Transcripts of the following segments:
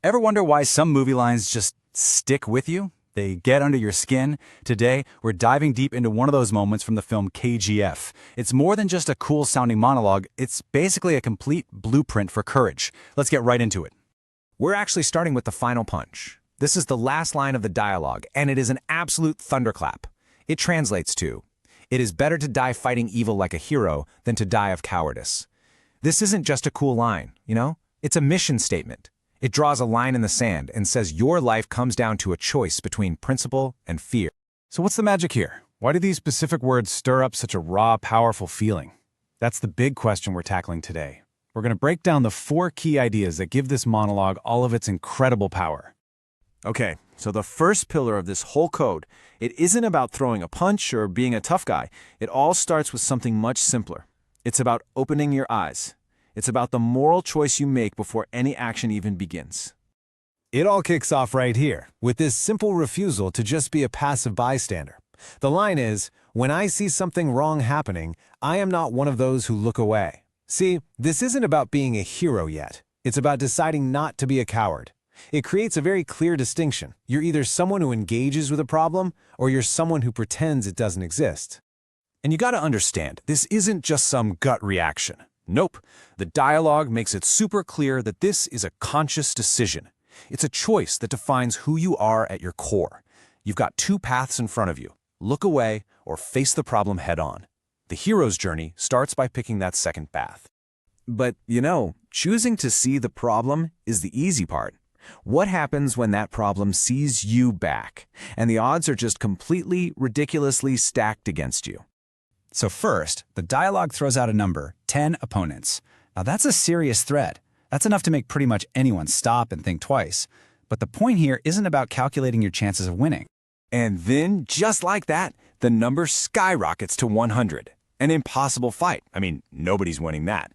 Ever wonder why some movie lines just stick with you? They get under your skin? Today, we're diving deep into one of those moments from the film KGF. It's more than just a cool-sounding monologue, it's basically a complete blueprint for courage. Let's get right into it. We're actually starting with the final punch. This is the last line of the dialogue, and it is an absolute thunderclap. It translates to, "It is better to die fighting evil like a hero than to die of cowardice." This isn't just a cool line, It's a mission statement. It draws a line in the sand and says your life comes down to a choice between principle and fear. So what's the magic here? Why do these specific words stir up such a raw, powerful feeling? That's the big question we're tackling today. We're going to break down the 4 key ideas that give this monologue all of its incredible power. Okay, so the first pillar of this whole code, it isn't about throwing a punch or being a tough guy. It all starts with something much simpler. It's about opening your eyes. It's about the moral choice you make before any action even begins. It all kicks off right here, with this simple refusal to just be a passive bystander. The line is, "When I see something wrong happening, I am not one of those who look away." See, this isn't about being a hero yet. It's about deciding not to be a coward. It creates a very clear distinction. You're either someone who engages with a problem, or you're someone who pretends it doesn't exist. And you gotta understand, this isn't just some gut reaction. Nope. The dialogue makes it super clear that this is a conscious decision. It's a choice that defines who you are at your core. You've got 2 paths in front of you. Look away or face the problem head on. The hero's journey starts by picking that second path. But, choosing to see the problem is the easy part. What happens when that problem sees you back, and the odds are just completely, ridiculously stacked against you? So first, the dialogue throws out a number, 10 opponents. Now that's a serious threat. That's enough to make pretty much anyone stop and think twice. But the point here isn't about calculating your chances of winning. And then, just like that, the number skyrockets to 100. An impossible fight. Nobody's winning that.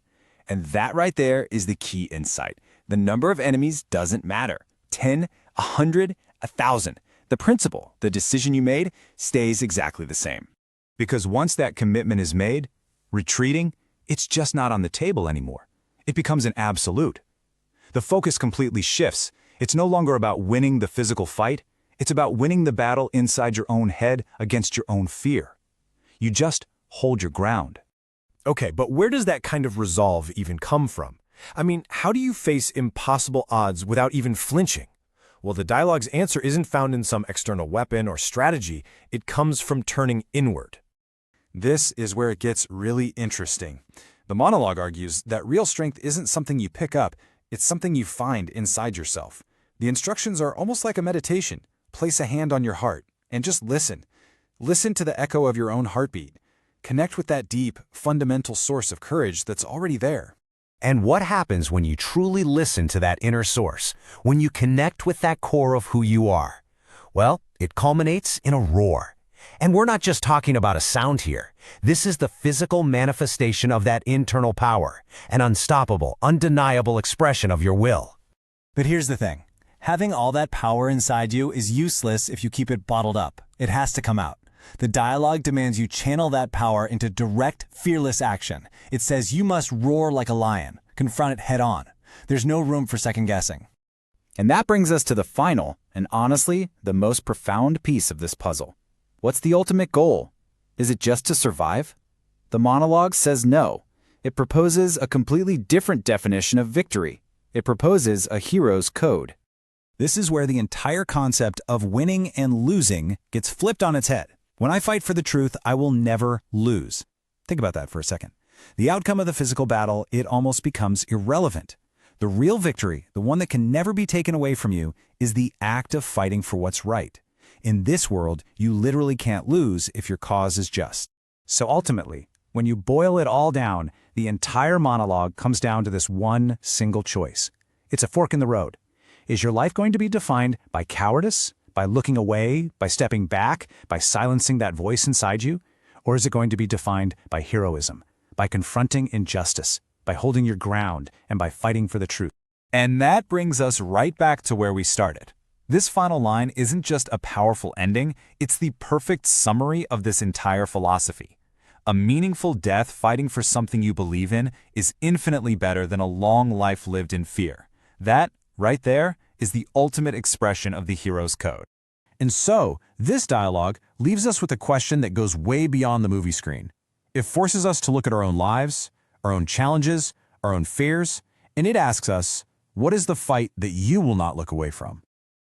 And that right there is the key insight. The number of enemies doesn't matter. 10, 100, 1,000. The principle, the decision you made, stays exactly the same. Because once that commitment is made, retreating, it's just not on the table anymore. It becomes an absolute. The focus completely shifts. It's no longer about winning the physical fight. It's about winning the battle inside your own head against your own fear. You just hold your ground. Okay, but where does that kind of resolve even come from? How do you face impossible odds without even flinching? Well, the dialogue's answer isn't found in some external weapon or strategy. It comes from turning inward. This is where it gets really interesting. The monologue argues that real strength isn't something you pick up, it's something you find inside yourself. The instructions are almost like a meditation. Place a hand on your heart and just listen. Listen to the echo of your own heartbeat. Connect with that deep, fundamental source of courage that's already there. And what happens when you truly listen to that inner source, when you connect with that core of who you are? Well, it culminates in a roar. And we're not just talking about a sound here. This is the physical manifestation of that internal power, an unstoppable, undeniable expression of your will. But here's the thing. Having all that power inside you is useless if you keep it bottled up. It has to come out. The dialogue demands you channel that power into direct, fearless action. It says you must roar like a lion, confront it head on. There's no room for second guessing. And that brings us to the final, and honestly, the most profound piece of this puzzle. What's the ultimate goal? Is it just to survive? The monologue says no. It proposes a completely different definition of victory. It proposes a hero's code. This is where the entire concept of winning and losing gets flipped on its head. When I fight for the truth, I will never lose. Think about that for a second. The outcome of the physical battle, it almost becomes irrelevant. The real victory, the one that can never be taken away from you, is the act of fighting for what's right. In this world, you literally can't lose if your cause is just. So ultimately, when you boil it all down, the entire monologue comes down to this one single choice. It's a fork in the road. Is your life going to be defined by cowardice, by looking away, by stepping back, by silencing that voice inside you? Or is it going to be defined by heroism, by confronting injustice, by holding your ground, and by fighting for the truth? And that brings us right back to where we started. This final line isn't just a powerful ending, it's the perfect summary of this entire philosophy. A meaningful death fighting for something you believe in is infinitely better than a long life lived in fear. That, right there, is the ultimate expression of the hero's code. And so, this dialogue leaves us with a question that goes way beyond the movie screen. It forces us to look at our own lives, our own challenges, our own fears, and it asks us, what is the fight that you will not look away from?